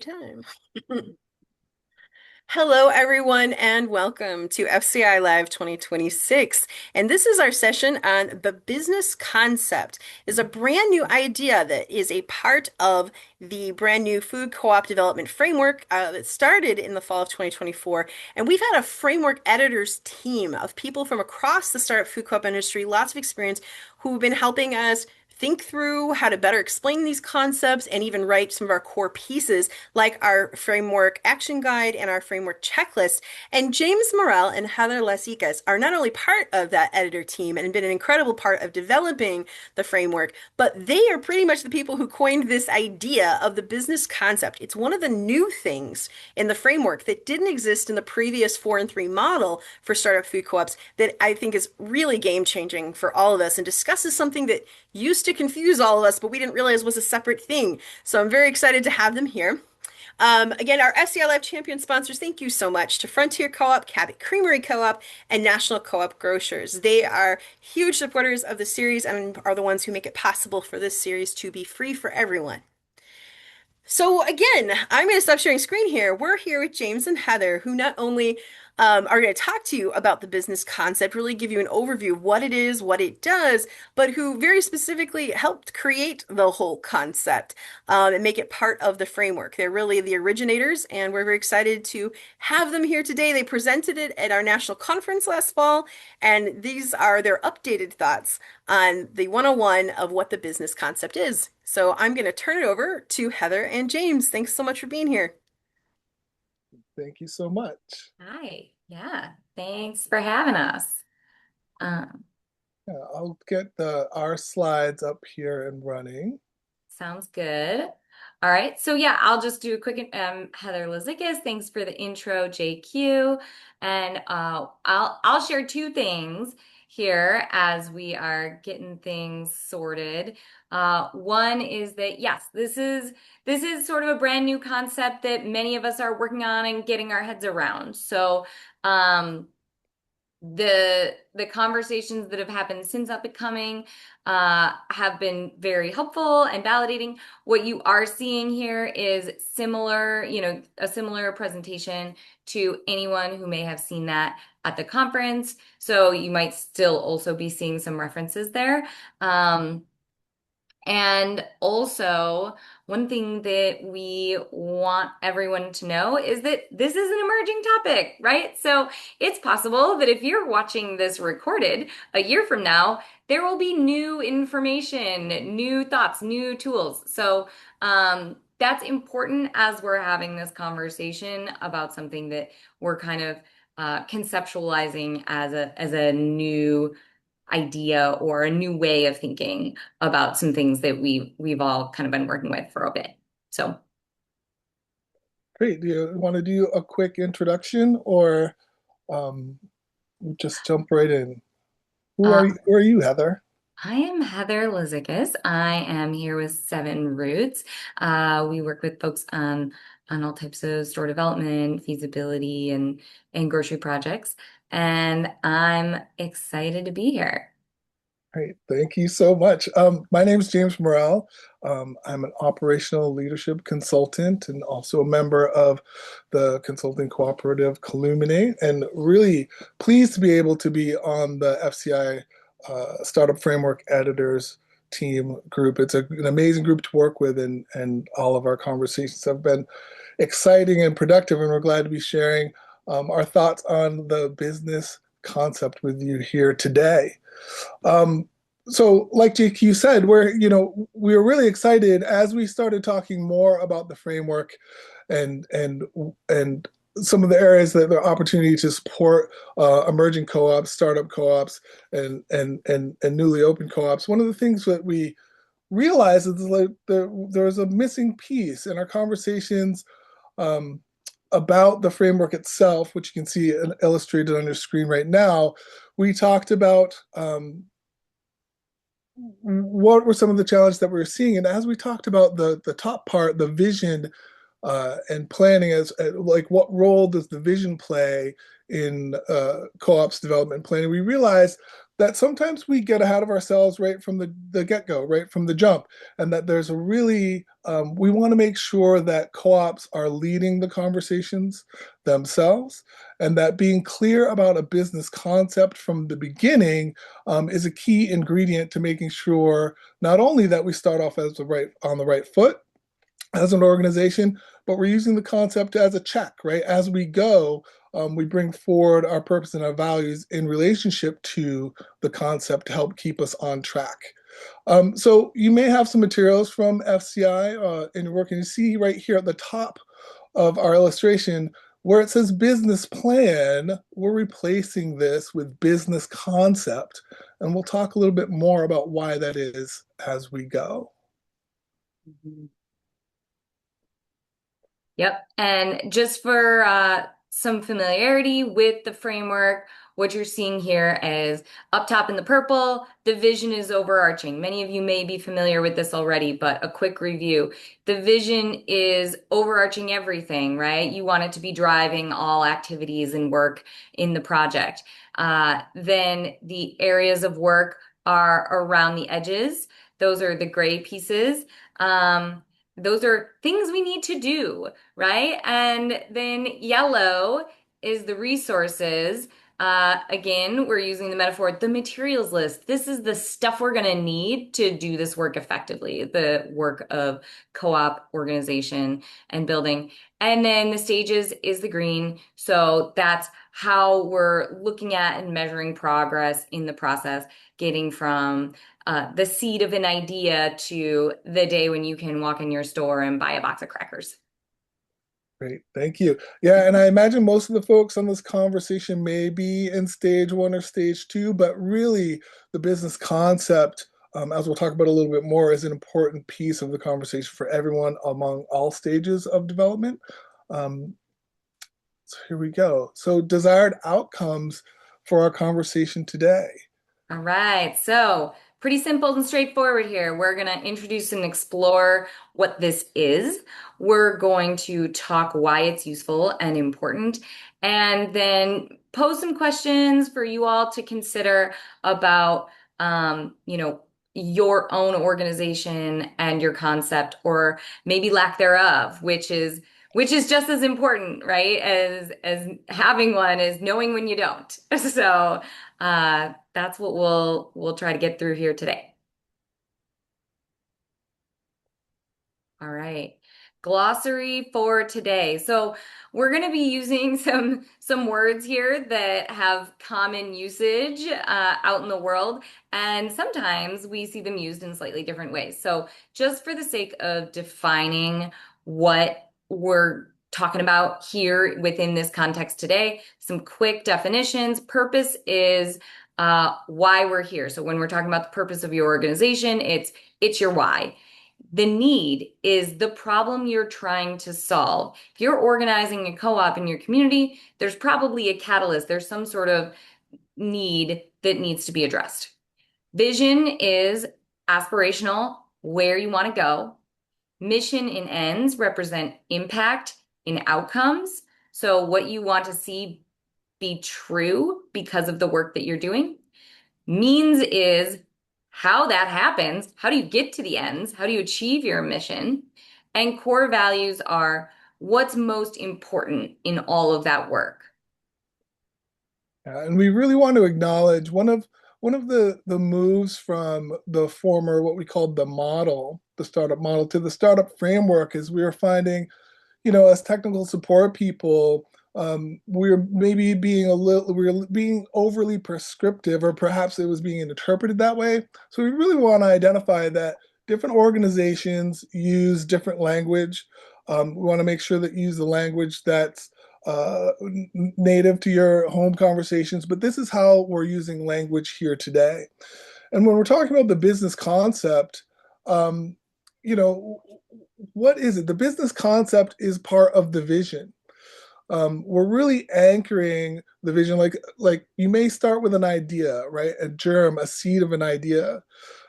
Time. Hello, everyone, and welcome to FCI Live 2026. And this is our session on the business concept. Is a brand new idea that is a part of the brand new food co-op development framework that started in the fall of 2024. And we've had a framework editors team of people from across the startup food co-op industry, lots of experience, who've been helping us think through how to better explain these concepts and even write some of our core pieces like our framework action guide and our framework checklist. And James Morrell and Heather Lazickas are not only part of that editor team and been an incredible part of developing the framework, but they are pretty much the people who coined this idea of the business concept. It's one of the new things in the framework that didn't exist in the previous 4 and 3 model for startup food co-ops that I think is really game changing for all of us and discusses something that used to confuse all of us, but we didn't realize was a separate thing. So I'm very excited to have them here. Again, our FCI Live champion sponsors, thank you so much to Frontier Co-op, Cabot Creamery Co-op, and National Co-op Grocers. They are huge supporters of the series and are the ones who make it possible for this series to be free for everyone. So again, I'm going to stop sharing screen here. We're here with James and Heather, who not only are going to talk to you about the business concept, really give you an overview of what it is, what it does, but who very specifically helped create the whole concept and make it part of the framework. They're really the originators, and we're very excited to have them here today. They presented it at our national conference last fall, and these are their updated thoughts on the 101 of what the business concept is. So I'm going to turn it over to Heather and James. Thanks so much for being here. Thank you so much. Hi. Yeah. Thanks for having us. Um, Yeah, I'll get our slides up here and running. Sounds good. All right. So yeah, I'll just do a quick Heather Lazickas. Thanks for the intro, JQ. And I'll share two things here as we are getting things sorted. One is that yes, this is sort of a brand new concept that many of us are working on and getting our heads around. So the conversations that have happened since up and coming have been very helpful and validating. What you are seeing here is similar, a similar presentation to anyone who may have seen that at the conference. So you might still also be seeing some references there. And also, one thing that we want everyone to know is that this is an emerging topic, right? So it's possible that if you're watching this recorded a year from now, there will be new information, new thoughts, new tools. So that's important as we're having this conversation about something that we're kind of conceptualizing as a new idea or a new way of thinking about some things that we've all kind of been working with for a bit. So, Great. Do you want to do a quick introduction or um, just jump right in? um, Who are you, Heather? I am Heather Lazickas. I am here with Seven Roots. We work with folks on all types of store development, feasibility, and grocery projects. And I'm excited to be here. Great. Thank you so much. My name is James Morrell. I'm an operational leadership consultant and also a member of the consulting cooperative Columinate, and really pleased to be able to be on the FCI Startup Framework Editors team group. It's an amazing group to work with, and all of our conversations have been exciting and productive, and we're glad to be sharing our thoughts on the business concept with you here today. Um, so like JQ said, we were really excited as we started talking more about the framework and some of the areas that there are opportunity to support emerging co-ops, startup co-ops, and newly open co-ops. One of the things that we realized is like there's a missing piece in our conversations um, about the framework itself, which you can see illustrated on your screen right now. We talked about what were some of the challenges that we were seeing. And as we talked about the top part, the vision and planning as like what role does the vision play in co-ops development planning. We realize that sometimes we get ahead of ourselves right from the get-go, right from the jump, and that there's a really we want to make sure that co-ops are leading the conversations themselves, and that being clear about a business concept from the beginning is a key ingredient to making sure not only that we start off as on the right foot as an organization, but we're using the concept as a check, right? As we go, we bring forward our purpose and our values in relationship to the concept to help keep us on track. So you may have some materials from FCI in your work, and you see right here at the top of our illustration where it says business plan, we're replacing this with business concept. And we'll talk a little bit more about why that is as we go. Yep. And just for some familiarity with the framework, what you're seeing here is up top in the purple, the vision is overarching. Many of you may be familiar with this already, but a quick review. The vision is overarching everything, right? You want it to be driving all activities and work in the project. Then the areas of work are around the edges. Those are the gray pieces. Those are things we need to do, right? And then yellow is the resources. Again, we're using the metaphor, the materials list. This is the stuff we're going to need to do this work effectively, the work of co-op organization and building. And then the stages is the green. So that's how we're looking at and measuring progress in the process, getting from the seed of an idea to the day when you can walk in your store and buy a box of crackers. Great, thank you. Yeah, and I imagine most of the folks on this conversation may be in stage one or stage two, but really the business concept, as we'll talk about a little bit more, is an important piece of the conversation for everyone among all stages of development. Um, so here we go. So desired outcomes for our conversation today. All right, so pretty simple and straightforward here. We're going to introduce and explore what this is. We're going to talk why it's useful and important, and then pose some questions for you all to consider about, your own organization and your concept, or maybe lack thereof, which is just as important, right? As having one is knowing when you don't. So that's what we'll try to get through here today. All right. Glossary for today. So we're going to be using some words here that have common usage out in the world, and sometimes we see them used in slightly different ways. So just for the sake of defining what we're talking about here within this context today, some quick definitions. Purpose is why we're here. So when we're talking about the purpose of your organization, it's your why. The need is the problem you're trying to solve. If you're organizing a co-op in your community, there's probably a catalyst. There's some sort of need that needs to be addressed. Vision is aspirational, where you want to go. Mission and ends represent impact in outcomes. So what you want to see be true because of the work that you're doing. Means is how that happens. How do you get to the ends? How do you achieve your mission? And core values are what's most important in all of that work. And we really want to acknowledge one of the moves from the former what we called the model, the startup model, to the startup framework is we are finding, as technical support people, we're maybe being we're being overly prescriptive, or perhaps it was being interpreted that way. So we really want to identify that different organizations use different language. We want to make sure that you use the language that's native to your home conversations, but this is how we're using language here today. And when we're talking about the business concept, um, you know, what is it? The business concept is part of the vision. We're really anchoring the vision, like you may start with an idea, right? A germ, a seed of an idea,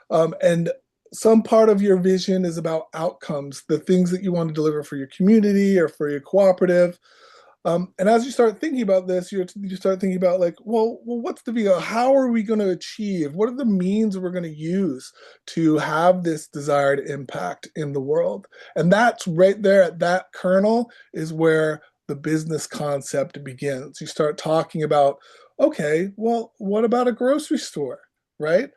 and some part of your vision is about outcomes, the things that you want to deliver for your community or for your cooperative. And as you start thinking about this, you start thinking about like, well, what's the vehicle? How are we going to achieve? What are the means we're going to use to have this desired impact in the world? And that's right there at that kernel is where the business concept begins. You start talking about, okay, well, what about a grocery store, right?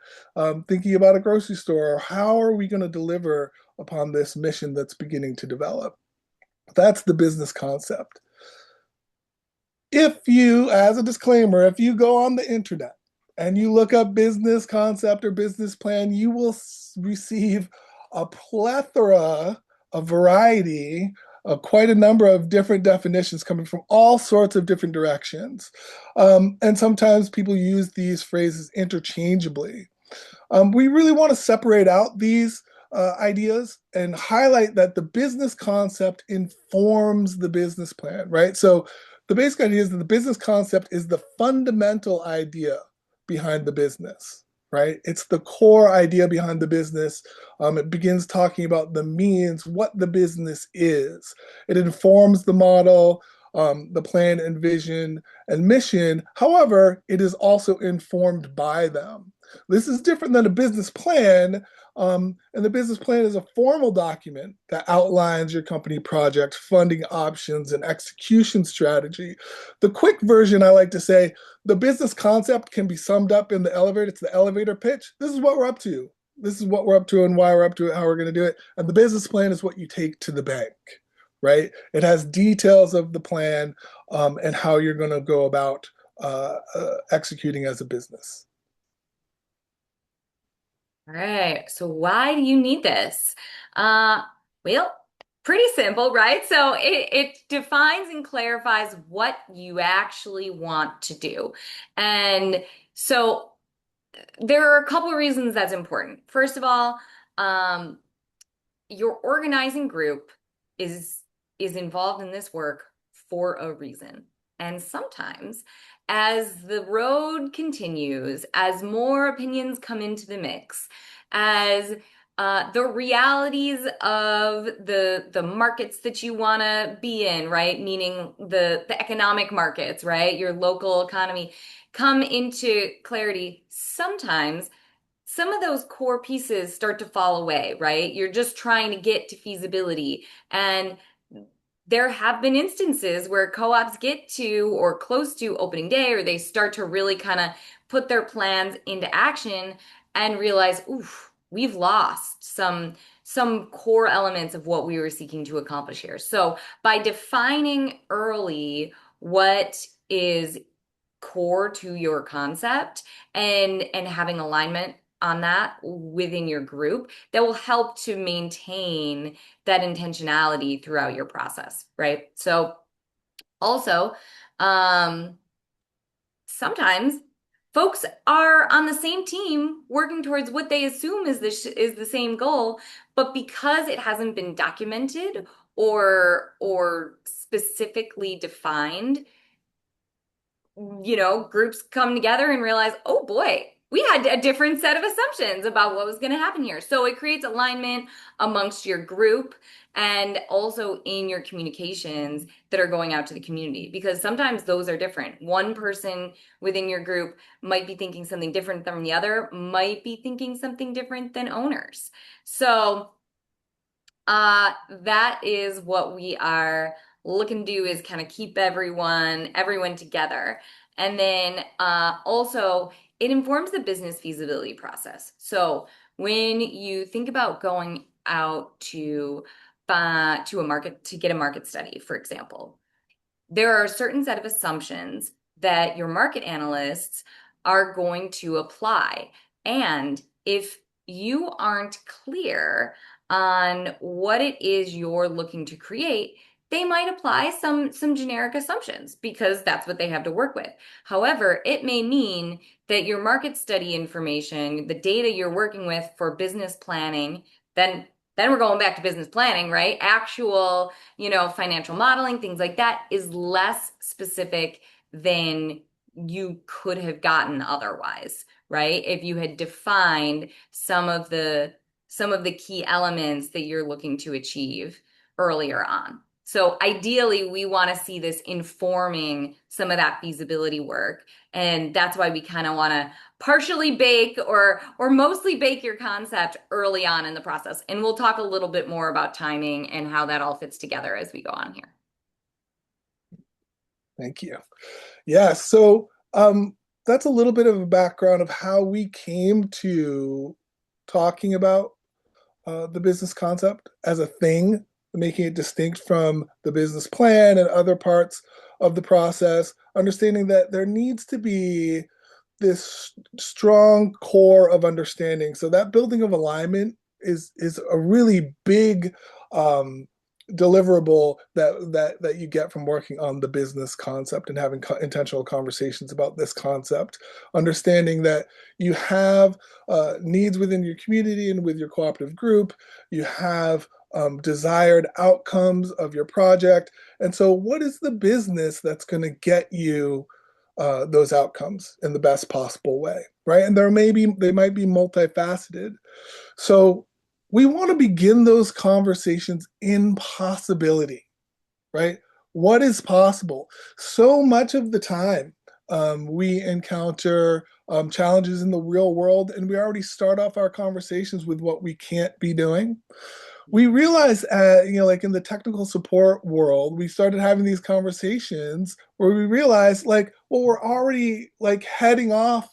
Thinking about a grocery store, how are we going to deliver upon this mission that's beginning to develop? That's the business concept. If you, as a disclaimer, if you go on the internet and you look up business concept or business plan, you will receive a plethora, a variety of quite a number of different definitions coming from all sorts of different directions. And sometimes people use these phrases interchangeably. We really want to separate out these ideas and highlight that the business concept informs the business plan, right? So the basic idea is that the business concept is the fundamental idea behind the business, right? It's the core idea behind the business. It begins talking about the means, what the business is. It informs the model, the plan and vision and mission. However, it is also informed by them. This is different than a business plan. And the business plan is a formal document that outlines your company project, funding options, and execution strategy. The quick version, I like to say, the business concept can be summed up in the elevator. It's the elevator pitch. This is what we're up to. This is what we're up to and why we're up to it, how we're going to do it. And the business plan is what you take to the bank, right? It has details of the plan and how you're going to go about executing as a business. All right. So why do you need this? Uh, well, pretty simple, right? So it defines and clarifies what you actually want to do. And so there are a couple of reasons that's important. First of all, um, your organizing group is is involved in this work for a reason. And sometimes as the road continues, as more opinions come into the mix, as the realities of the markets that you want to be in, right? Meaning the economic markets, right? Your local economy come into clarity. Sometimes some of those core pieces start to fall away, right? You're just trying to get to feasibility. And there have been instances where co-ops get to or close to opening day, or they start to really kind of put their plans into action and realize, oof, we've lost some core elements of what we were seeking to accomplish here. So by defining early what is core to your concept and having alignment on that within your group that will help to maintain that intentionality throughout your process, right? So also, um, sometimes folks are on the same team working towards what they assume is the same goal, but because it hasn't been documented or specifically defined, groups come together and realize, oh boy, we had a different set of assumptions about what was going to happen here. So it creates alignment amongst your group and also in your communications that are going out to the community, because sometimes those are different. One person within your group might be thinking something different than the other, might be thinking something different than owners. So that is what we are looking to do, is kind of keep everyone together. And then also it informs the business feasibility process. So when you think about going out to a market to get a market study, for example, there are a certain set of assumptions that your market analysts are going to apply. And if you aren't clear on what it is you're looking to create, they might apply some generic assumptions because that's what they have to work with. However, it may mean that your market study information, the data you're working with for business planning, then we're going back to business planning, right? Actual, financial modeling, things like that is less specific than you could have gotten otherwise, right? If you had defined some of some of the key elements that you're looking to achieve earlier on. So ideally, we want to see this informing some of that feasibility work. And that's why we kind of want to partially bake or mostly bake your concept early on in the process. And we'll talk a little bit more about timing and how that all fits together as we go on here. Thank you. Yeah, so that's a little bit of a background of how we came to talking about the business concept as a thing, making it distinct from the business plan and other parts of the process, understanding that there needs to be this strong core of understanding. So that building of alignment is a really big um, deliverable that you get from working on the business concept and having intentional conversations about this concept, understanding that you have needs within your community and with your cooperative group, you have desired outcomes of your project, and so what is the business that's going to get you those outcomes in the best possible way, right? And they might be multifaceted. So we want to begin those conversations in possibility, right? What is possible? So much of the time, we encounter challenges in the real world, and we already start off our conversations with what we can't be doing. We realized, like in the technical support world, we started having these conversations where we realized, like, well, we're already like heading off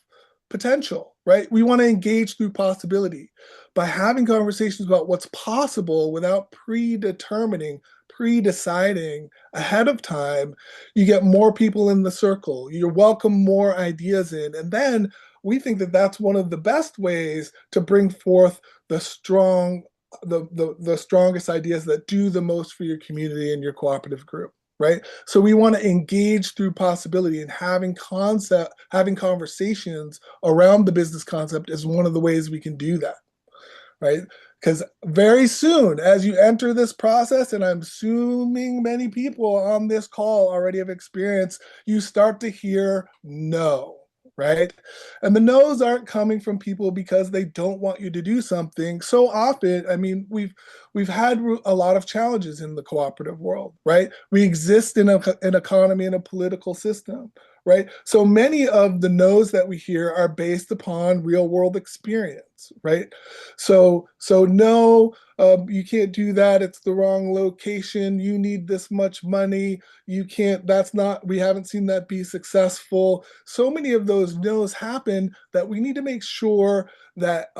potential, right? We want to engage through possibility by having conversations about what's possible without predetermining, pre-deciding ahead of time. You get more people in the circle. You welcome more ideas in, and then we think that that's one of the best ways to bring forth the strongest ideas that do the most for your community and your cooperative group, right? So we want to engage through possibility, and having conversations around the business concept is one of the ways we can do that, right? Because very soon, as you enter this process, and I'm assuming many people on this call already have experienced, you start to hear no, right? And the no's aren't coming from people because they don't want you to do something. So often, I mean, we've had a lot of challenges in the cooperative world, right? We exist in an economy and a political system, right? So many of the no's that we hear are based upon real world experience, right? So no, you can't do that. It's the wrong location. You need this much money. You can't. That's not. We haven't seen that be successful. So many of those no's happen that we need to make sure that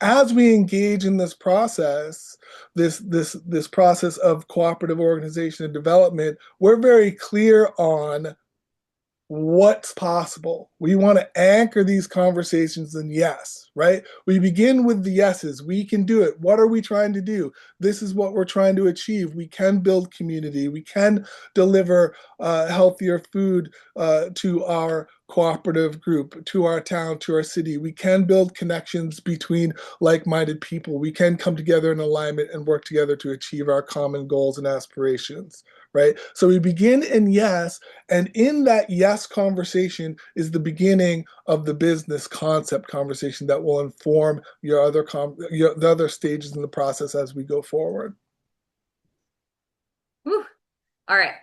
as we engage in this process, this process of cooperative organization and development, we're very clear on what's possible. We want to anchor these conversations in yes, right? We begin with the yeses. We can do it. What are we trying to do? This is what we're trying to achieve. We can build community. We can deliver healthier food to our cooperative group, to our town, to our city. We can build connections between like-minded people. We can come together in alignment and work together to achieve our common goals and aspirations, right? So we begin in yes, and in that yes conversation is the beginning of the business concept conversation that will inform the other stages in the process as we go forward. Whew. All right.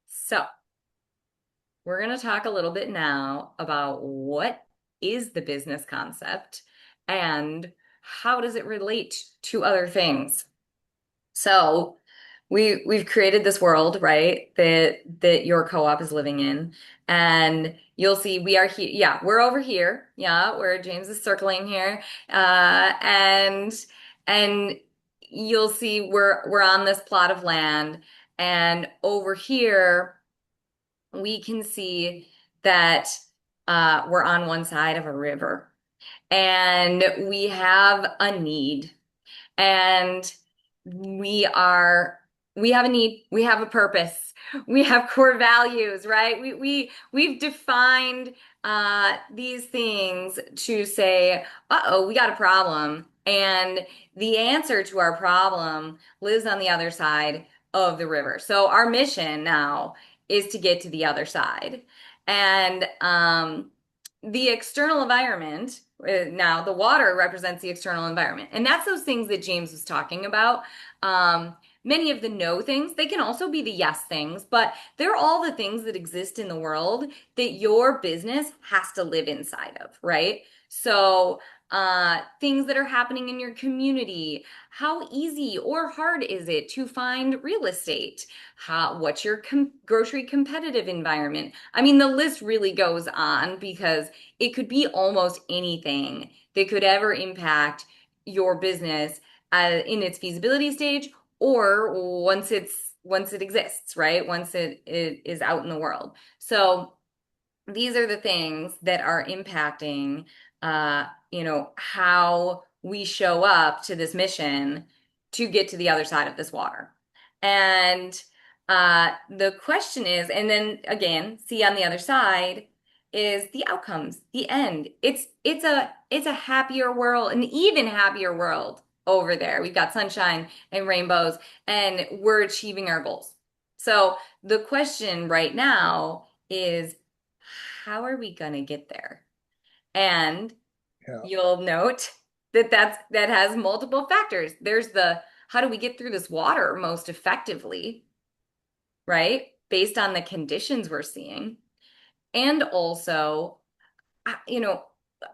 So we're going to talk a little bit now about what is the business concept and how does it relate to other things. So we've created this world, right, that your co-op is living in. And you'll see we are here. Yeah, we're over here. Yeah, where James is circling here. And you'll see we're on this plot of land. And over here, we can see that we're on one side of a river. And we have a need. And we are we have a need, we have a purpose, we have core values, right? We've defined these things to say, uh-oh, we got a problem, and the answer to our problem lives on the other side of the river. So our mission now is to get to the other side. And the external environment Now, the water represents the external environment. And that's those things that James was talking about. Many of the no things, they can also be the yes things, but they're all the things that exist in the world that your business has to live inside of, right? So, things that are happening in your community, how easy or hard is it to find real estate? What's your grocery competitive environment? I mean, the list really goes on because it could be almost anything that could ever impact your business in its feasibility stage or once it exists, right? Once it is out in the world. So these are the things that are impacting how we show up to this mission to get to the other side of this water. And the question is, and then again, see on the other side is the outcomes, the end. It's a happier world, an even happier world over there. We've got sunshine and rainbows, and we're achieving our goals. So the question right now is, how are we going to get there? And Yeah. you'll note that has multiple factors. There's the how do we get through this water most effectively, right? Based on the conditions we're seeing. And also, you know,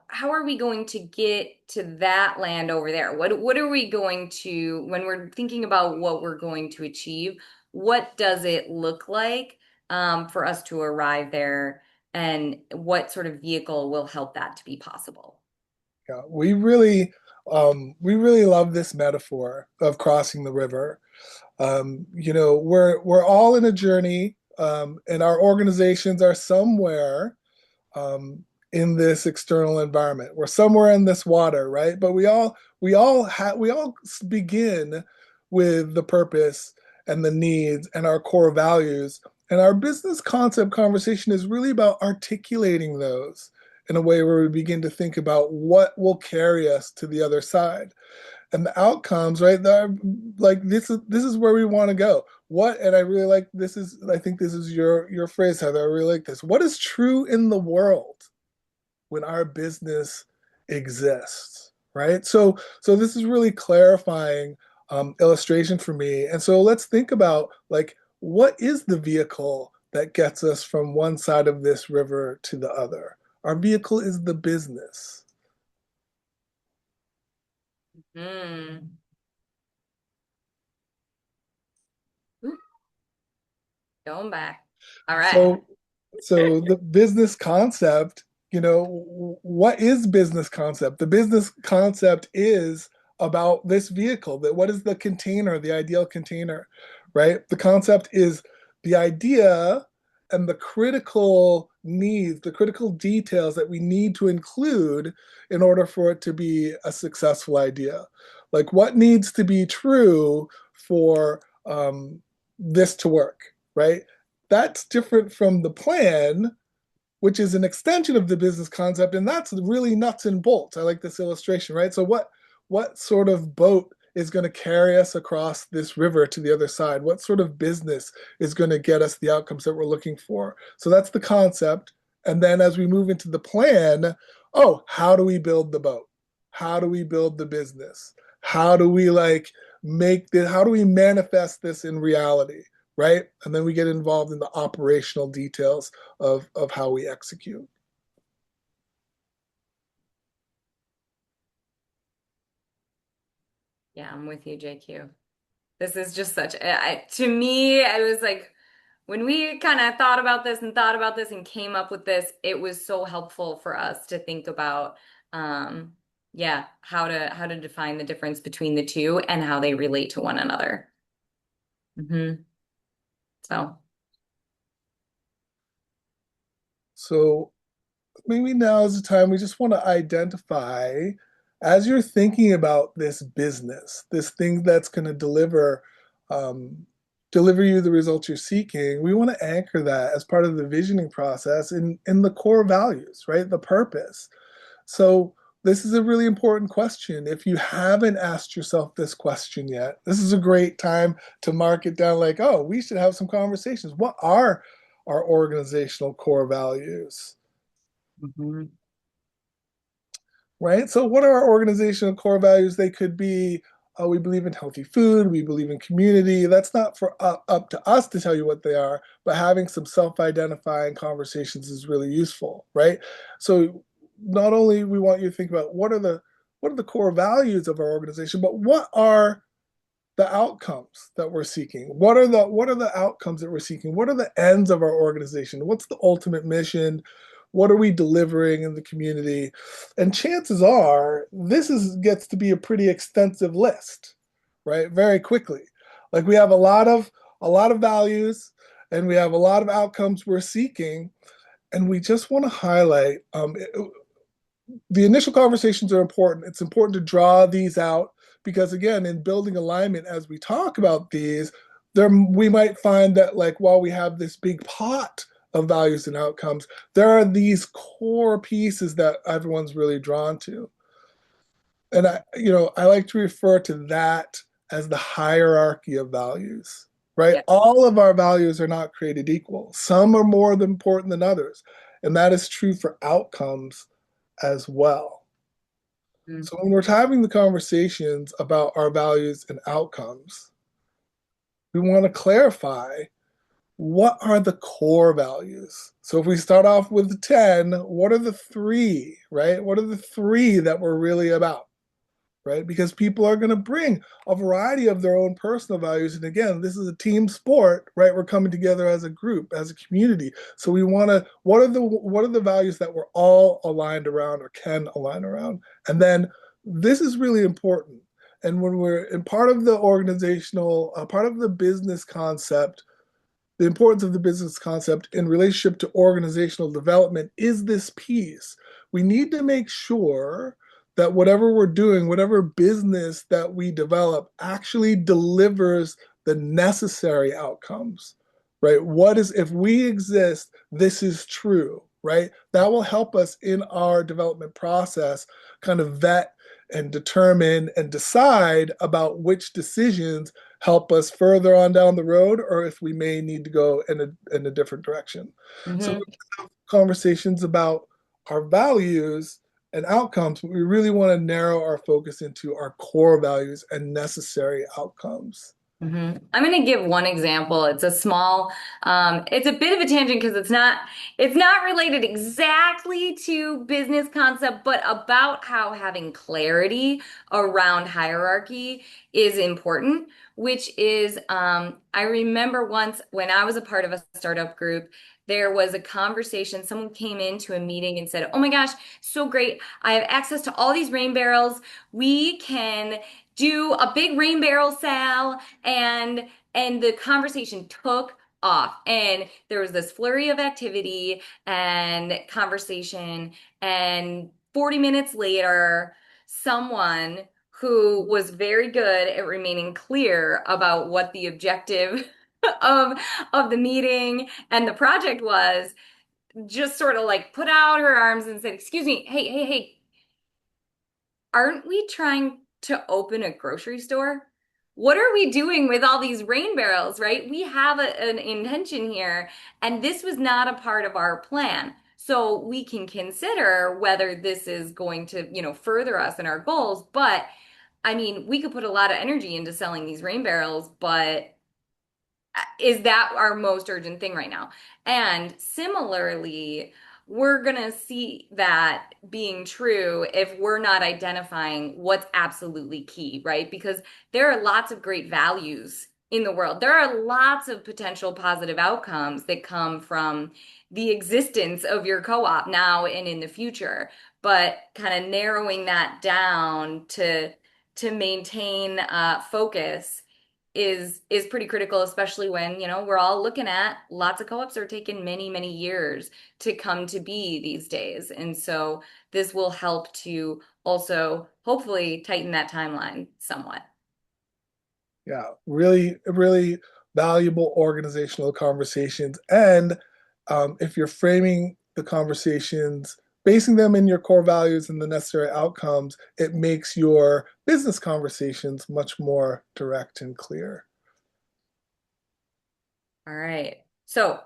how are we going to get to that land over there? What are we going to, when we're thinking about what we're going to achieve, what does it look like for us to arrive there, and what sort of vehicle will help that to be possible? Yeah, we really love this metaphor of crossing the river. We're all in a journey, and our organizations are somewhere um, in this external environment. We're somewhere in this water, right? But we all begin with the purpose and the needs and our core values. And our business concept conversation is really about articulating those in a way where we begin to think about what will carry us to the other side and the outcomes, right? Like this is where we want to go. What, and I really like this is I think this is your phrase, Heather. I really like this. What is true in the world when our business exists, right? So this is really clarifying illustration for me. And so let's think about like what is the vehicle that gets us from one side of this river to the other? Our vehicle is the business. Hmm. Going back. All right. So So the business concept, what is business concept? The business concept is about this vehicle, that what is the container, the ideal container, right? The concept is the idea and the critical needs, the critical details that we need to include in order for it to be a successful idea. Like what needs to be true for this to work, right? That's different from the plan, which is an extension of the business concept, and that's really nuts and bolts. I like this illustration, right? So what sort of boat is going to carry us across this river to the other side? What sort of business is going to get us the outcomes that we're looking for? So that's the concept. And then as we move into the plan, oh, how do we build the boat? How do we build the business? How do we like make this, how do we manifest this in reality? Right? And then we get involved in the operational details of how we execute. Yeah, I'm with you, JQ. This is just to me, I was like, when we kind of thought about this and thought about this and came up with this, it was so helpful for us to think about, um, yeah, how to define the difference between the two and how they relate to one another. So, So maybe now is the time we just want to identify as you're thinking about this business, this thing that's going to um, deliver you the results you're seeking. We want to anchor that as part of the visioning process in the core values, right? The purpose. So this is a really important question. If you haven't asked yourself this question yet, this is a great time to mark it down like, oh, we should have some conversations. What are our organizational core values? mhm. right? So, what are our organizational core values? They could be we believe in healthy food, we believe in community. That's not for up to us to tell you what they are, but having some self-identifying conversations is really useful, right? So, not only we want you to think about what are the core values of our organization, but what are the outcomes that we're seeking? What are the outcomes that we're seeking? What are the ends of our organization? What's the ultimate mission? What are we delivering in the community? And chances are this is gets to be a pretty extensive list, right? Very quickly. Like we have a lot of values and we have a lot of outcomes we're seeking, and we just want to highlight the initial conversations are important. It's important to draw these out because, again, in building alignment, as we talk about these, there we might find that, like, while we have this big pot of values and outcomes, there are these core pieces that everyone's really drawn to. And I like to refer to that as the hierarchy of values, right? Yeah. All of our values are not created equal. Some are more important than others. And that is true for outcomes as well. So when we're having the conversations about our values and outcomes, we want to clarify what are the core values. So if we start off with 10, what are the three, right? What are the three that we're really about? Right? Because people are going to bring a variety of their own personal values. And again, this is a team sport, right? We're coming together as a group, as a community. So we want to, what are the values that we're all aligned around or can align around? And then this is really important. And when we're in part of the organizational, part of the business concept, the importance of the business concept in relationship to organizational development is this piece. We need to make sure that whatever we're doing, whatever business that we develop, actually delivers the necessary outcomes, right? What is, if we exist, this is true, right? That will help us in our development process kind of vet and determine and decide about which decisions help us further on down the road or if we may need to go in a different direction. So Mm-hmm. conversations about our values and outcomes, we really want to narrow our focus into our core values and necessary outcomes. I'm going to give one example. It's a bit of a tangent because it's not related exactly to business concept, but about how having clarity around hierarchy is important, which is, I remember once when I was a part of a startup group, there was a conversation. Someone came into a meeting and said, "Oh my gosh, so great. I have access to all these rain barrels. We can do a big rain barrel sale." And the conversation took off, and there was this flurry of activity and conversation, and 40 minutes later someone who was very good at remaining clear about what the objective of of the meeting and the project was just sort of like put out her arms and said, "Excuse me, hey, aren't we trying to open a grocery store? What are we doing with all these rain barrels, right? We have an intention here, and this was not a part of our plan. So we can consider whether this is going to, further us in our goals. But I mean, we could put a lot of energy into selling these rain barrels, but is that our most urgent thing right now?" And similarly, we're going to see that being true if we're not identifying what's absolutely key, right? Because there are lots of great values in the world. There are lots of potential positive outcomes that come from the existence of your co-op now and in the future. But kind of narrowing that down to maintain focus is pretty critical, especially when, we're all looking at lots of co-ops are taking many, many years to come to be these days. And so this will help to also hopefully tighten that timeline somewhat. Yeah, really, really valuable organizational conversations. And if you're framing the conversations, basing them in your core values and the necessary outcomes, it makes your business conversations much more direct and clear. All right. So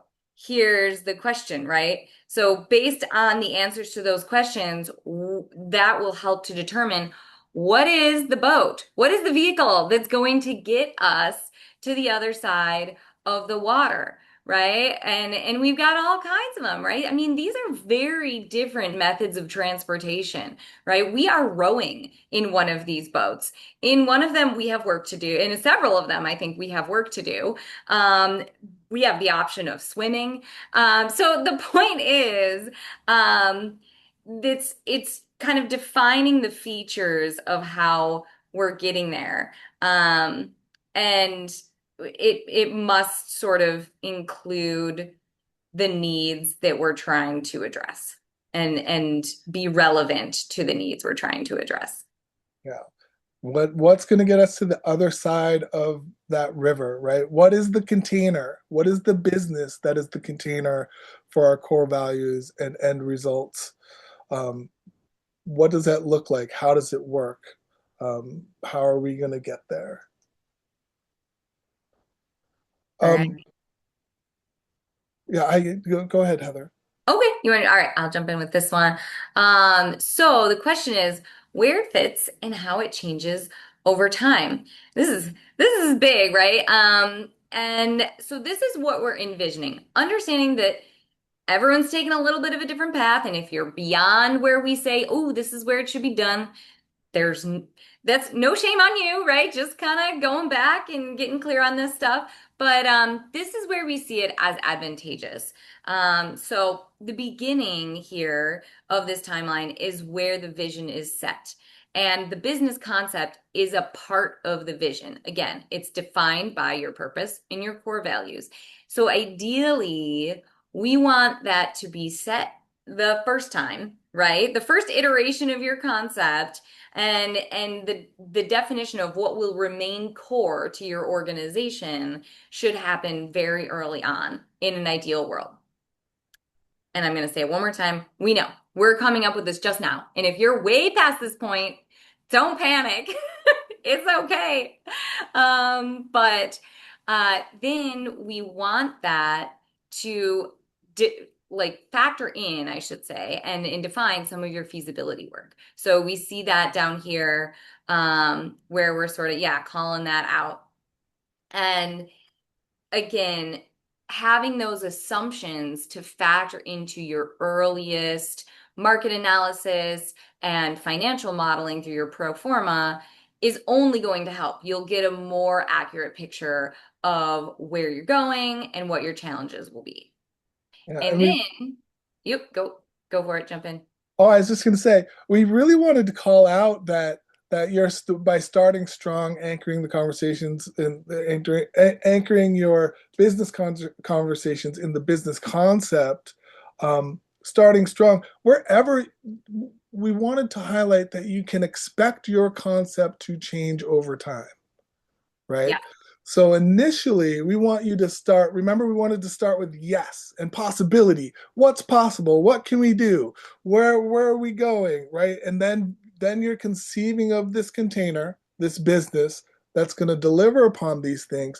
here's the question, right? So based on the answers to those questions, that will help to determine what is the boat? What is the vehicle that's going to get us to the other side of the water? Right? And we've got all kinds of them, right? I mean, these are very different methods of transportation, right? We are rowing in one of these boats. In one of them, we have work to do. In several of them, I think we have work to do. Um, we have the option of swimming. So the point is, it's kind of defining the features of how we're getting there. And it must sort of include the needs that we're trying to address and be relevant to the needs we're trying to address. Yeah. What's going to get us to the other side of that river, right? What is the container? What is the business that is the container for our core values and end results? Um, what does that look like? How does it work? How are we going to get there? All right. Um, yeah, go ahead, Heather. Okay, all right, I'll jump in with this one. So the question is where it fits and how it changes over time. This is big, right? And so this is what we're envisioning, understanding that everyone's taking a little bit of a different path, and if you're beyond where we say, oh, this is where it should be done, there's that's no shame on you, right? Just kind of going back and getting clear on this stuff. But this is where we see it as advantageous. So the beginning here of this timeline is where the vision is set. And the business concept is a part of the vision. Again, it's defined by your purpose and your core values. So ideally, we want that to be set the first time, right? The first iteration of your concept and the definition of what will remain core to your organization should happen very early on in an ideal world. And I'm going to say it one more time. We know we're coming up with this just now. And if you're way past this point, don't panic. It's okay. But then we want that to like factor in, I should say, and define some of your feasibility work. So we see that down here, where we're sort of, yeah, calling that out. And again, having those assumptions to factor into your earliest market analysis and financial modeling through your pro forma is only going to help. You'll get a more accurate picture of where you're going and what your challenges will be. Yeah, And and we then, yep, go for it, jump in. Oh, I was just going to say, we really wanted to call out that by starting strong, anchoring the conversations and anchoring your business conversations in the business concept, starting strong wherever. We wanted to highlight that you can expect your concept to change over time, right? Yeah. So initially, we want you to start. Remember, we wanted to start with yes and possibility. What's possible? What can we do? Where are we going? Right? And then you're conceiving of this container, this business that's going to deliver upon these things.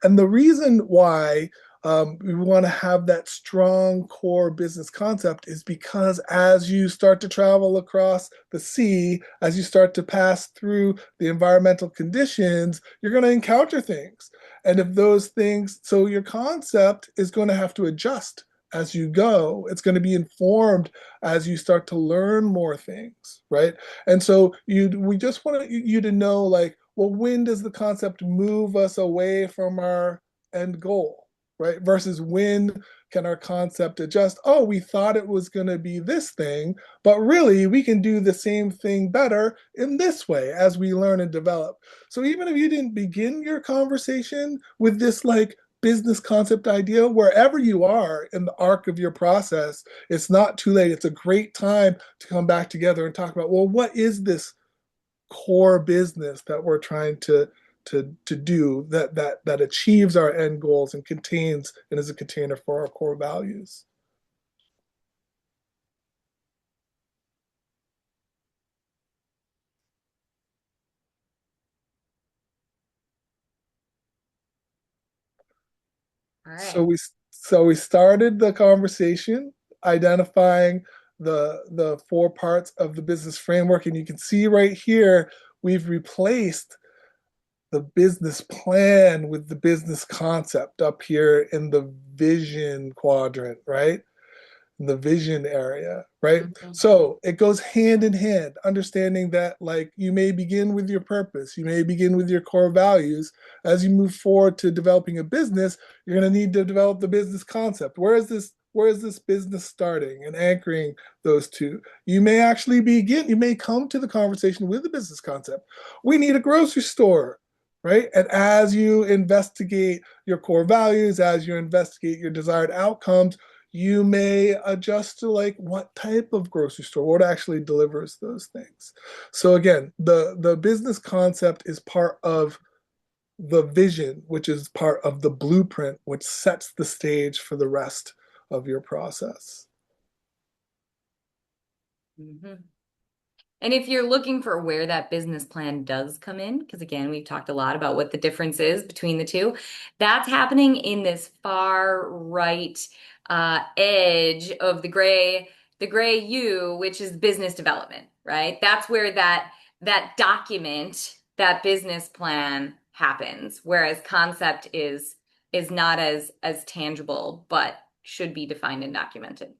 And the reason why we want to have that strong core business concept is because as you start to travel across the sea, as you start to pass through the environmental conditions, you're going to encounter things. And if those things, so your concept is going to have to adjust as you go. It's going to be informed as you start to learn more things, right? And so we just want you to know, like, well, when does the concept move us away from our end goal, right? Versus when can our concept adjust? Oh, we thought it was going to be this thing, but really we can do the same thing better in this way as we learn and develop. So even if you didn't begin your conversation with this like business concept idea, wherever you are in the arc of your process, it's not too late. It's a great time to come back together and talk about, well, what is this core business that we're trying to do that achieves our end goals and contains and is a container for our core values. All So right. So we started the conversation identifying the four parts of the business framework, and you can see right here we've replaced the business plan with the business concept up here in the vision quadrant, right? In the vision area, right? Mhm. So it goes hand in hand, understanding that like you may begin with your purpose, you may begin with your core values. As you move forward to developing a business, you're going to need to develop the business concept. Where is this business starting and anchoring those two? You may come to the conversation with the business concept. We need a grocery store, right? And as you investigate your core values, as you investigate your desired outcomes, you may adjust to like what type of grocery store, what actually delivers those things. So again, the business concept is part of the vision, which is part of the blueprint, which sets the stage for the rest of your process. Mhm. And if you're looking for where that business plan does come in, because again, we've talked a lot about what the difference is between the two, that's happening in this far right edge of the gray U, which is business development, right? That's where that document, that business plan happens, whereas concept is not as tangible, but should be defined and documented.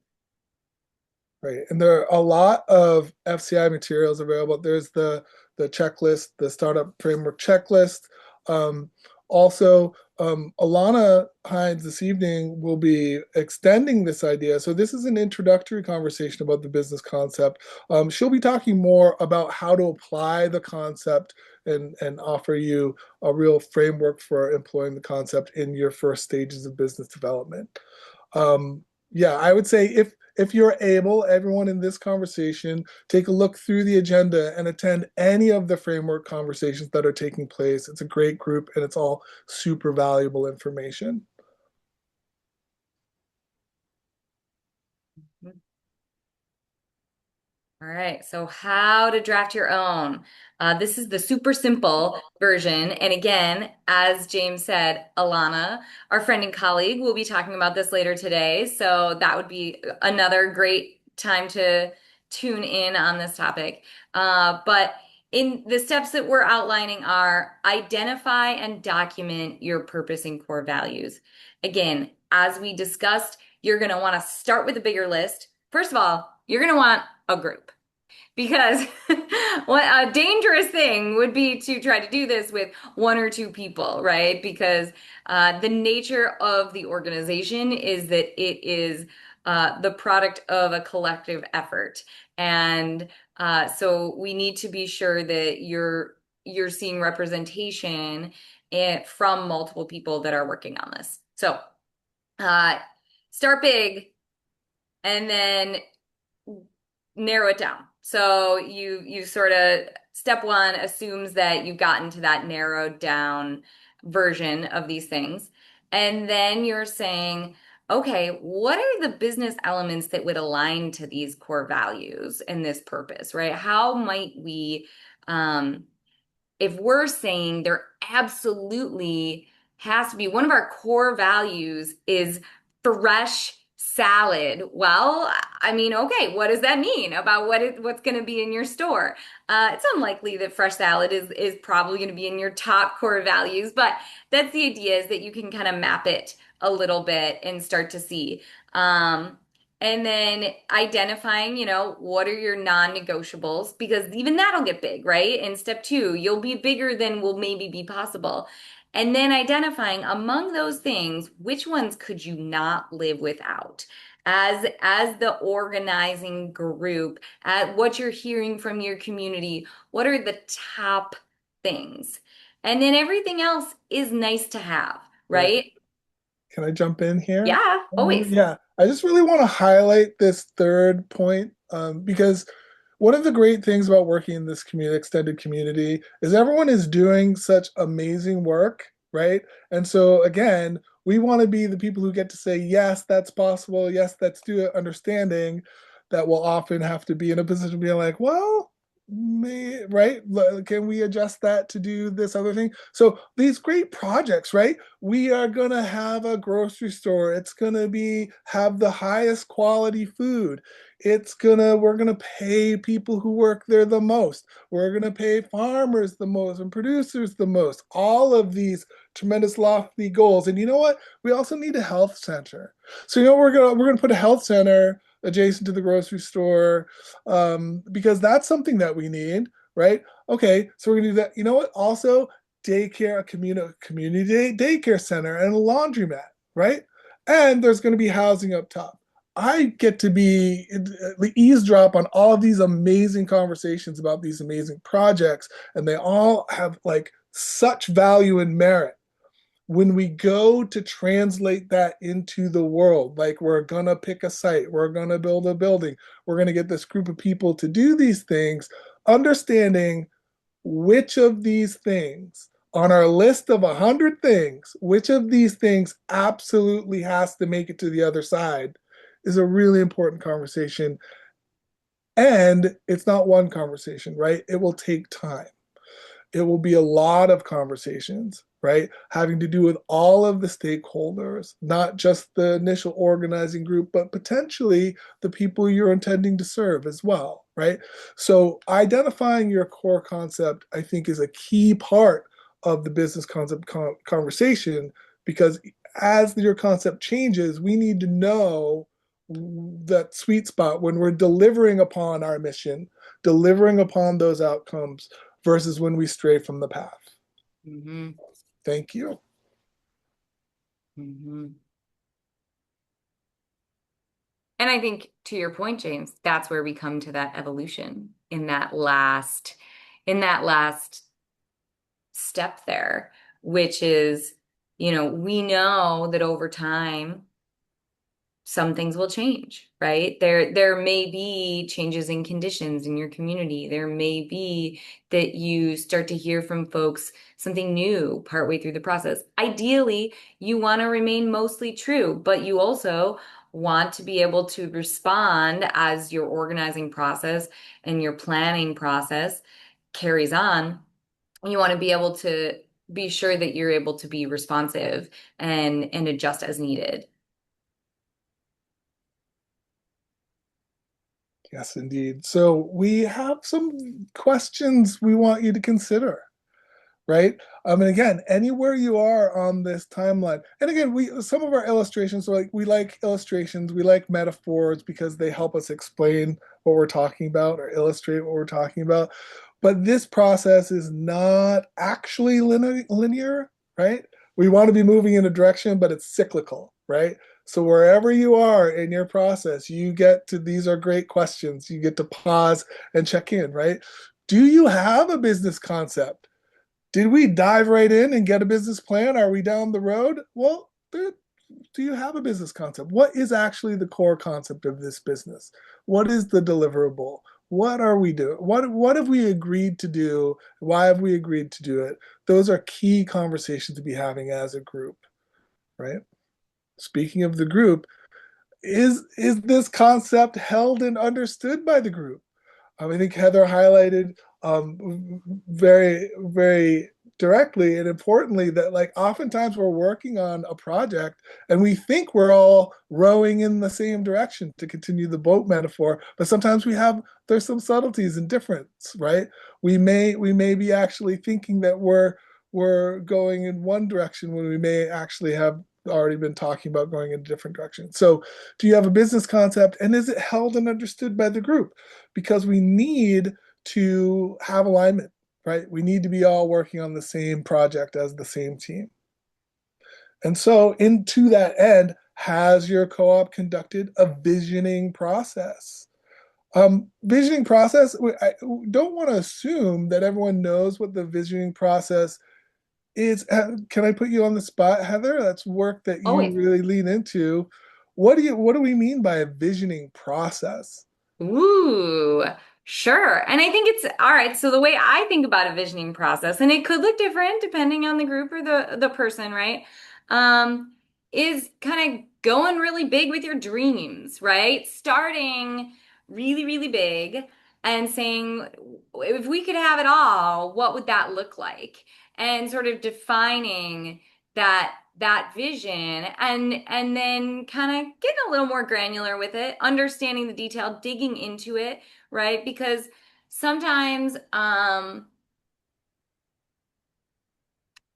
Right. And there are a lot of FCI materials available. There's the checklist, the startup framework checklist. Um, also, Alana Hines this evening will be extending this idea. So this is an introductory conversation about the business concept. She'll be talking more about how to apply the concept and offer you a real framework for employing the concept in your first stages of business development. Yeah, I would say if you're able, everyone in this conversation, take a look through the agenda and attend any of the framework conversations that are taking place. It's a great group and it's all super valuable information. All right, so how to draft your own. This is the super simple version. And again, as James said, Alana, our friend and colleague, will be talking about this later today. So that would be another great time to tune in on this topic. But in the steps that we're outlining are identify and document your purpose and core values. Again, as we discussed, you're going to want to start with a bigger list. First of all, you're going to want a group because what a dangerous thing would be to try to do this with one or two people, right? Because the nature of the organization is that it is the product of a collective effort, and so we need to be sure that you're seeing representation from multiple people that are working on this. So uh, start big and then narrow it down. So you sort of step one assumes that you've gotten to that narrowed down version of these things. And then you're saying, okay, what are the business elements that would align to these core values and this purpose, right? How might we if we're saying there absolutely has to be one of our core values is fresh salad. Well, I mean, okay, what does that mean about what's going to be in your store? It's unlikely that fresh salad is probably going to be in your top core values, but that's the idea is that you can kind of map it a little bit and start to see. And then identifying, what are your non-negotiables? Because even that'll get big, right? In step two, you'll be bigger than will maybe be possible. And then identifying among those things, which ones could you not live without? As the organizing group, at what you're hearing from your community, what are the top things? And then everything else is nice to have, Right. right? Can I jump in here? Yeah, always. Yeah, I just really want to highlight this third point because one of the great things about working in this community, extended community, is everyone is doing such amazing work, right? And so again, we want to be the people who get to say, yes, that's possible. Yes, let's do it. Understanding that we'll often have to be in a position of being like, well, right? Can we adjust that to do this other thing? So these great projects, right? We are going to have a grocery store. It's going to be have the highest quality food. We're going to pay people who work there the most. We're going to pay farmers the most and producers the most. All of these tremendous lofty goals. And you know what? We also need a health center. So we're going to put a health center adjacent to the grocery store, because that's something that we need, right? Okay, so we're gonna do that. You know what? Also, daycare, a community daycare center, and a laundromat, right? And there's going to be housing up top. I get to be eavesdrop on all of these amazing conversations about these amazing projects, and they all have like such value and merit. When we go to translate that into the world, like we're gonna pick a site, we're gonna build a building, we're gonna get this group of people to do these things, understanding which of these things on our list of 100 things, which of these things absolutely has to make it to the other side is a really important conversation. And it's not one conversation, right? It will take time. It will be a lot of conversations, right? Having to do with all of the stakeholders, not just the initial organizing group, but potentially the people you're intending to serve as well, right? So identifying your core concept, I think, is a key part of the business concept conversation, because as your concept changes, we need to know that sweet spot when we're delivering upon our mission, delivering upon those outcomes versus when we stray from the path. Hmm. Thank you. Hmm. And I think to your point, James, that's where we come to that evolution in that last step there, which is, we know that over time, some things will change, right? There may be changes in conditions in your community. There may be that you start to hear from folks something new partway through the process. Ideally, you want to remain mostly true, but you also want to be able to respond as your organizing process and your planning process carries on. You want to be able to be sure that you're able to be responsive and adjust as needed. Yes, indeed. So we have some questions we want you to consider, right? And again, anywhere you are on this timeline, and again, we some of our illustrations, so like we like illustrations, we like metaphors because they help us explain what we're talking about or illustrate what we're talking about. But this process is not actually linear, right? We want to be moving in a direction, but it's cyclical, right? So wherever you are in your process, you get to these are great questions. You get to pause and check in, right? Do you have a business concept? Did we dive right in and get a business plan? Are we down the road? Well, do you have a business concept? What is actually the core concept of this business? What is the deliverable? What are we doing? What have we agreed to do? Why have we agreed to do it? Those are key conversations to be having as a group, right? Speaking of the group, is this concept held and understood by the group? I think Heather highlighted very, very directly and importantly that like oftentimes we're working on a project and we think we're all rowing in the same direction, to continue the boat metaphor, but sometimes there's some subtleties and difference, right? We may be actually thinking that we're going in one direction when we may actually have already been talking about going in a different direction. So do you have a business concept, and is it held and understood by the group? Because we need to have alignment, right? We need to be all working on the same project as the same team. And so, into that end, has your co op conducted a visioning process? Visioning process, I don't want to assume that everyone knows what the visioning process is. Can I put you on the spot, Heather? That's work that you Always. really lean into. What do we mean by a visioning process? Ooh, sure. And I think it's all right. So the way I think about a visioning process, and it could look different depending on the group or the person, right? Um, is kind of going really big with your dreams, right? Starting really, really big and saying, if we could have it all, what would that look like? And sort of defining that vision and then kind of getting a little more granular with it, understanding the detail, digging into it, right? Because sometimes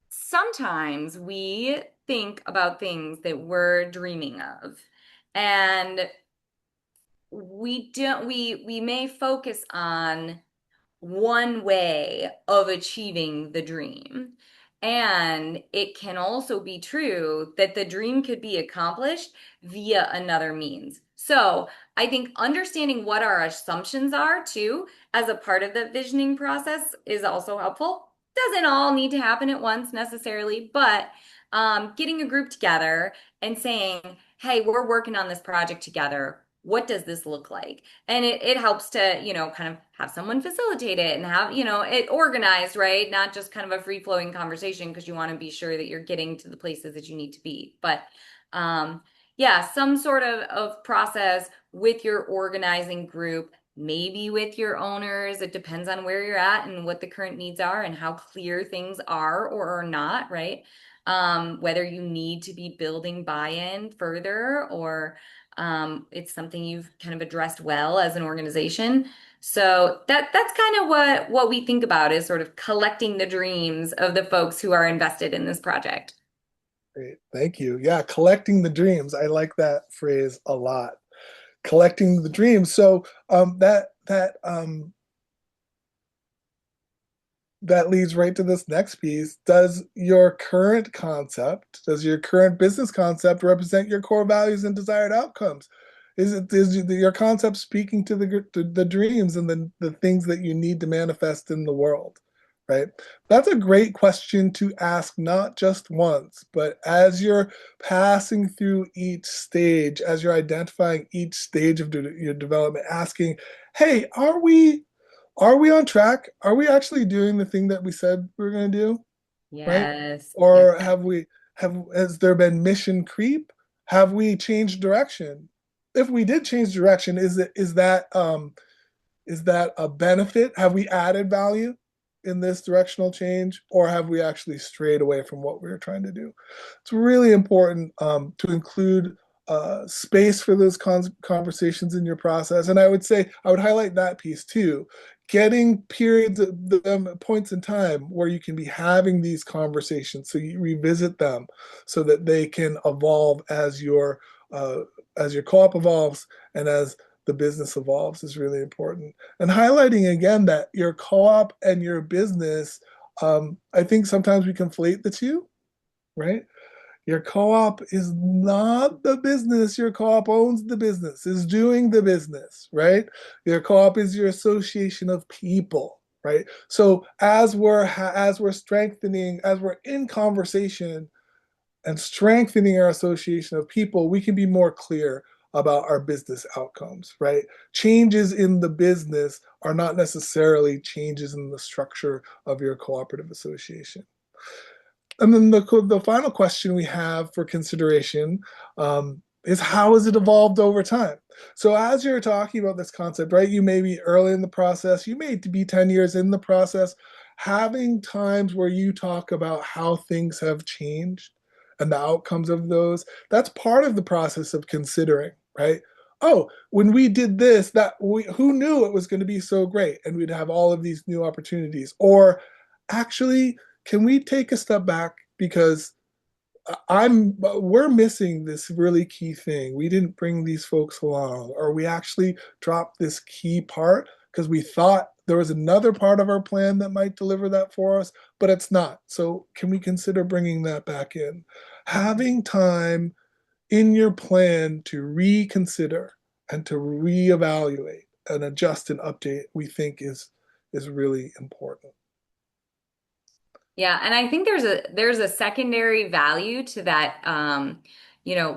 sometimes we think about things that we're dreaming of. And we may focus on one way of achieving the dream. And it can also be true that the dream could be accomplished via another means. So I think understanding what our assumptions are too, as a part of the visioning process, is also helpful. Doesn't all need to happen at once necessarily, but getting a group together and saying, hey, we're working on this project together. What does this look like? And it helps to, kind of have someone facilitate it and have, it organized, right? Not just kind of a free-flowing conversation because you want to be sure that you're getting to the places that you need to be. But yeah, some sort of process with your organizing group, maybe with your owners. It depends on where you're at and what the current needs are and how clear things are or are not, right? Whether you need to be building buy-in further or it's something you've kind of addressed well as an organization. So that's kind of what we think about is sort of collecting the dreams of the folks who are invested in this project. Great. Thank you. Yeah, collecting the dreams. I like that phrase a lot. Collecting the dreams. So that leads right to this next piece. Does your current concept, does your current business concept represent your core values and desired outcomes? Is your concept speaking to the dreams and the things that you need to manifest in the world? Right? That's a great question to ask, not just once, but as you're passing through each stage, as you're identifying each stage of your development, asking, hey, are we on track? Are we actually doing the thing that we said we are going to do? Right? Yes. Yes. Or has there been mission creep? Have we changed direction? If we did change direction, is that a benefit? Have we added value in this directional change, or have we actually strayed away from what we were trying to do? It's really important to include space for those conversations in your process. And I would say I would highlight that piece too. Getting periods, points in time where you can be having these conversations, so you revisit them, so that they can evolve uh, as your co-op evolves and as the business evolves is really important. And highlighting again that your co-op and your business, I think sometimes we conflate the two, right? Your co-op is not the business. Your co-op owns the business, is doing the business, right? Your co-op is your association of people, right? So as we're strengthening, as we're in conversation and strengthening our association of people, we can be more clear about our business outcomes, right? Changes in the business are not necessarily changes in the structure of your cooperative association. And then the final question we have for consideration is how has it evolved over time? So as you're talking about this concept, right, you may be early in the process, you may be 10 years in the process, having times where you talk about how things have changed and the outcomes of those, that's part of the process of considering, right? Oh, when we did this, who knew it was going to be so great and we'd have all of these new opportunities? Or actually, can we take a step back because we're missing this really key thing. We didn't bring these folks along, or we actually dropped this key part because we thought there was another part of our plan that might deliver that for us, but it's not. So can we consider bringing that back in? Having time in your plan to reconsider and to reevaluate and adjust and update, we think is really important. Yeah, and I think there's a secondary value to that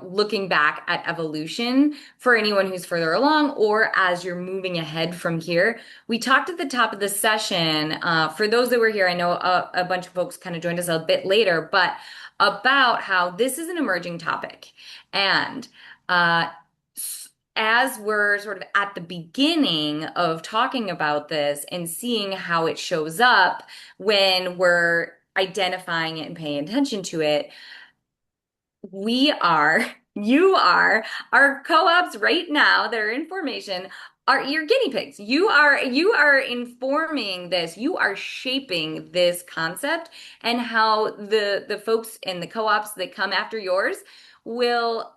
looking back at evolution for anyone who's further along or as you're moving ahead from here. We talked at the top of the session, for those that were here, I know a bunch of folks kind of joined us a bit later, but about how this is an emerging topic. And uh as we're sort of at the beginning of talking about this and seeing how it shows up when we're identifying it and paying attention to it, you are, our co-ops right now that are in formation are your guinea pigs. You are informing this, you are shaping this concept and how the folks in the co-ops that come after yours will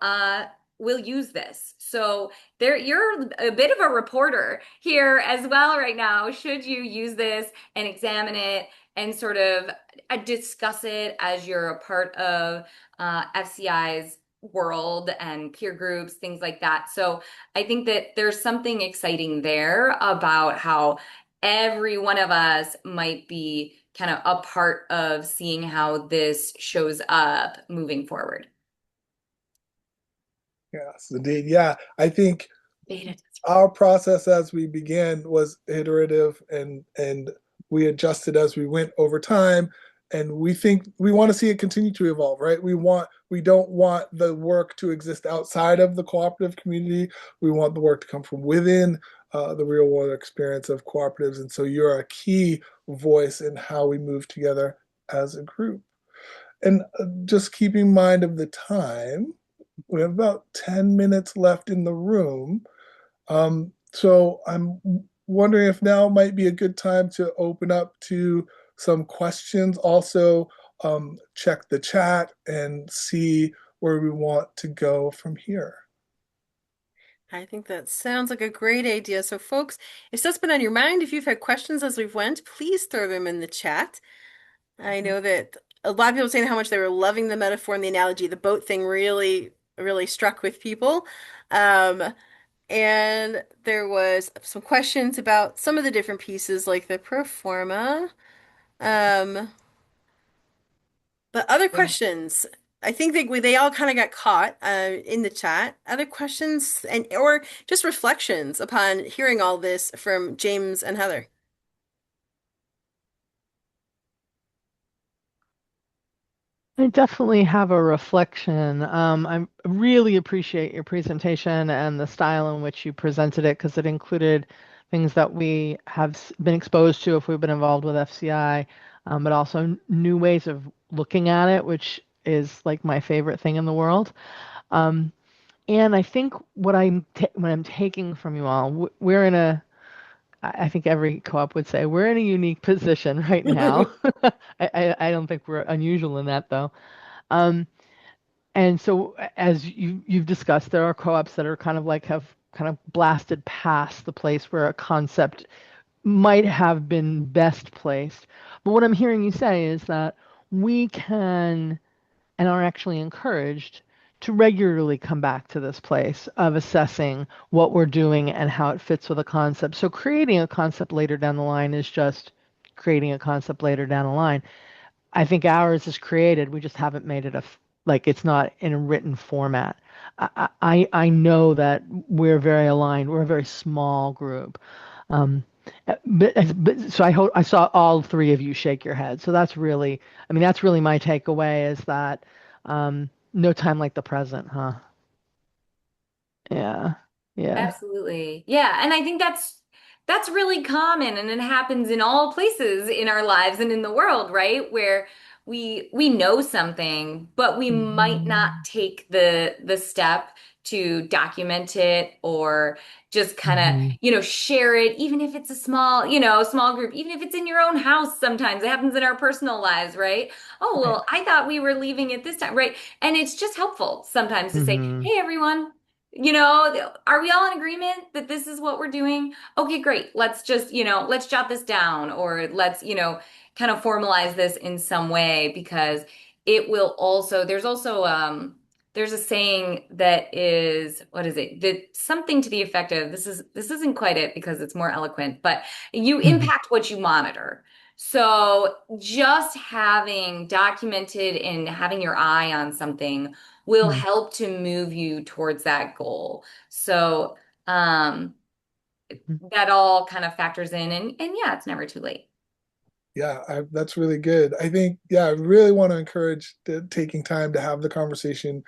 use this. So there you're a bit of a reporter here as well right now. Should you use this and examine it and sort of discuss it as you're a part of FCI's world and peer groups, things like that. So I think that there's something exciting there about how every one of us might be kind of a part of seeing how this shows up moving forward. Yes, indeed. Yeah, I think Beta. our process as we began was iterative, and we adjusted as we went over time, and we think we want to see it continue to evolve, right? We don't want the work to exist outside of the cooperative community. We want the work to come from within the real world experience of cooperatives, and so you're a key voice in how we move together as a group. And just keeping in mind of the time, we have about 10 minutes left in the room. So I'm wondering if now might be a good time to open up to some questions. Also, check the chat and see where we want to go from here. I think that sounds like a great idea. So, folks, if that's been on your mind, if you've had questions as we've went, please throw them in the chat. I know that a lot of people saying how much they were loving the metaphor and the analogy. The boat thing really struck with people. Um, and there was some questions about some of the different pieces, like the pro forma. Um, but other Yeah. questions, I think they all kind of got caught in the chat. Other questions and or just reflections upon hearing all this from James and Heather. I definitely have a reflection. I really appreciate your presentation and the style in which you presented it because it included things that we have been exposed to if we've been involved with FCI, but also new ways of looking at it, which is like my favorite thing in the world. Um, and I think what I'm taking from you all, we're in a I think every co-op would say we're in a unique position right now. I don't think we're unusual in that though. Um, and so as you've discussed, there are co-ops that are kind of like have kind of blasted past the place where a concept might have been best placed. But what I'm hearing you say is that we can and are actually encouraged to regularly come back to this place of assessing what we're doing and how it fits with a concept. So creating a concept later down the line is just creating a concept later down the line. I think ours is created. We just haven't made it like it's not in a written format. I know that we're very aligned. We're a very small group. Um, but so I saw all three of you shake your head. So that's really, I mean, that's really my takeaway is that no time like the present, huh? Yeah, yeah. Absolutely. Yeah, and I think that's really common and it happens in all places in our lives and in the world, right? Where we know something, but we might not take the step to document it or just kind of, Hmm. share it, even if it's a small, small group, even if it's in your own house sometimes. It happens in our personal lives, right? Oh, Right. well, I thought we were leaving it this time, right? And it's just helpful sometimes to say, Hmm. hey, everyone. Are we all in agreement that this is what we're doing? Okay, great. Let's just, let's jot this down or let's, kind of formalize this in some way because it will also, there's a saying that is, what is it? That something to the effect of this isn't quite it because it's more eloquent, but you Hmm. impact what you monitor. So just having documented and having your eye on something will help to move you towards that goal. So um, that all kind of factors in, and yeah, it's never too late. Yeah, that's really good. I think, yeah, I really want to encourage taking time to have the conversation,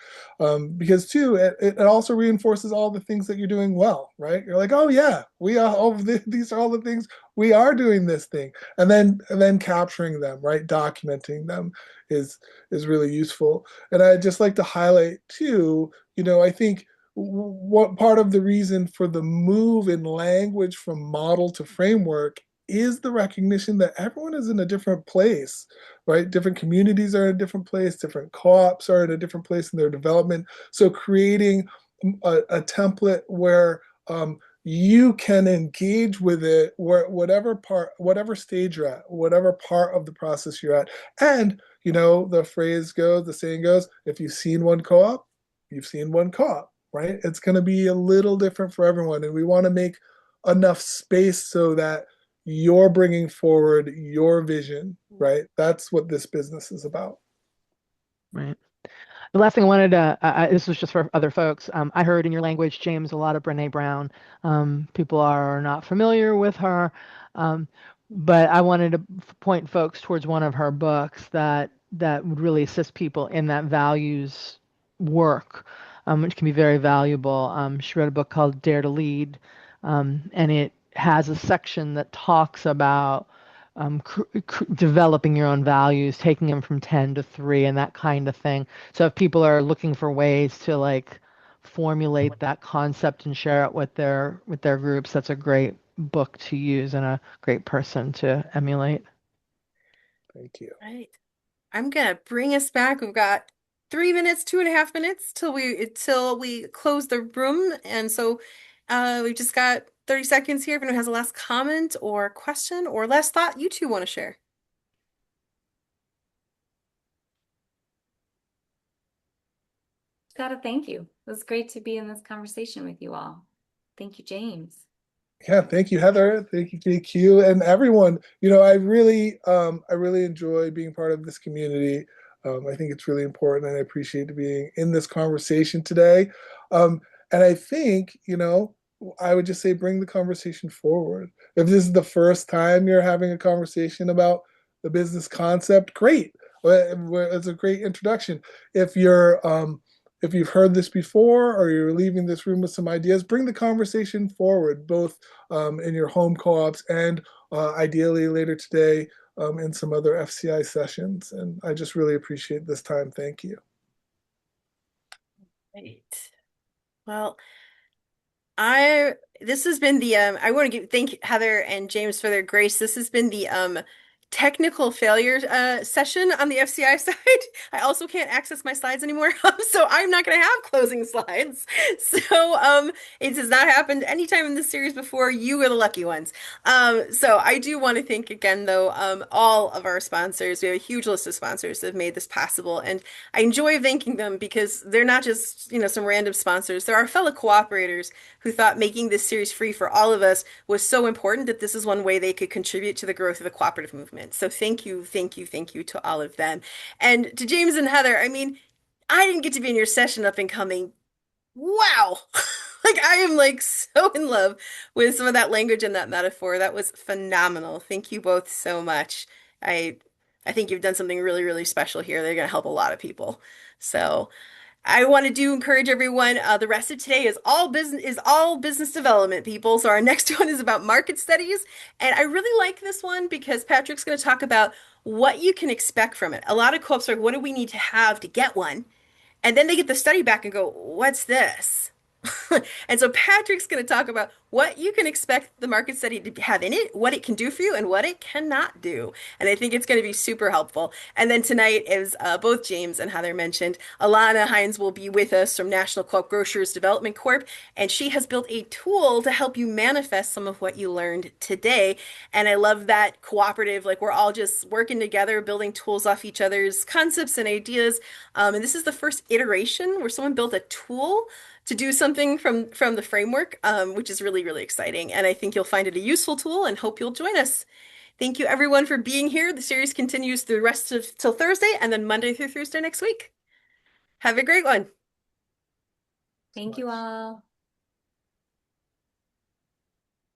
because too, it also reinforces all the things that you're doing well, right? You're like, oh yeah, we are all these are all the things we are doing this thing, and then capturing them, right? Documenting them is is really useful. And I'd just like to highlight too, I think what part of the reason for the move in language from model to framework is the recognition that everyone is in a different place, right? Different communities are in a different place, different co-ops are in a different place in their development. So creating a template where you can engage with it where whatever stage you're at, whatever part of the process you're at. And the saying goes, if you've seen one co-op, you've seen one co-op, right? It's going to be a little different for everyone. And we want to make enough space so that you're bringing forward your vision, right? That's what this business is about. Right. The last thing I wanted to, this was just for other folks. I heard in your language, James, a lot of Brene Brown. People are not familiar with her, um, but I wanted to point folks towards one of her books that would really assist people in that values work, which can be very valuable. She wrote a book called Dare to Lead, and it has a section that talks about developing your own values, taking them from 10 to 3, and that kind of thing. So if people are looking for ways to like formulate that concept and share it with their groups, that's a great book to use and a great person to emulate. Thank you. Right. I'm gonna bring us back. We've got 3 minutes, 2.5 minutes till we close the room. And so we've just got 30 seconds here. If anyone has a last comment or question or last thought you two want to share. Gotta thank you. It was great to be in this conversation with you all. Thank you, James. Yeah, thank you, Heather. Thank you, KQ, and everyone. I really enjoy being part of this community. I think it's really important, and I appreciate being in this conversation today. Um, and I think, I would just say bring the conversation forward. If this is the first time you're having a conversation about the business concept, great. It's a great introduction. If you're if you've heard this before or you're leaving this room with some ideas, bring the conversation forward, both in your home co-ops and ideally later today in some other FCI sessions. And I just really appreciate this time. Thank you. Right. Well, I this has been the I want to thank Heather and James for their grace. This has been the technical failure session on the FCI side. I also can't access my slides anymore, so I'm not going to have closing slides. So it has not happened anytime in this series before. You are the lucky ones. So I do want to thank again though all of our sponsors. We have a huge list of sponsors that have made this possible, and I enjoy thanking them because they're not just some random sponsors. They're our fellow cooperators who thought making this series free for all of us was so important that this is one way they could contribute to the growth of the cooperative movement. So thank you, thank you, thank you to all of them. And to James and Heather, I mean, I didn't get to be in your session up and coming. Wow. Like I am like so in love with some of that language and that metaphor. That was phenomenal. Thank you both so much. I I think you've done something really, really special here. They're going to help a lot of people. So I wanted to encourage everyone. The rest of today is all business development, people. So our next one is about market studies, and I really like this one because Patrick's going to talk about what you can expect from it. A lot of co-ops are like, what do we need to have to get one? And then they get the study back and go, what's this? And so Patrick's going to talk about what you can expect the market study to have in it, what it can do for you, and what it cannot do. And I think it's going to be super helpful. And then tonight, as both James and Heather mentioned, Alana Hines will be with us from National Co-op Grocers Development Corp. And she has built a tool to help you manifest some of what you learned today. And I love that cooperative, like we're all just working together, building tools off each other's concepts and ideas. And this is the first iteration where someone built a tool to do something from the framework, which is really, really exciting. And I think you'll find it a useful tool and hope you'll join us. Thank you everyone for being here. The series continues through the rest of till Thursday and then Monday through Thursday next week. Have a great one. So Thank you much. all.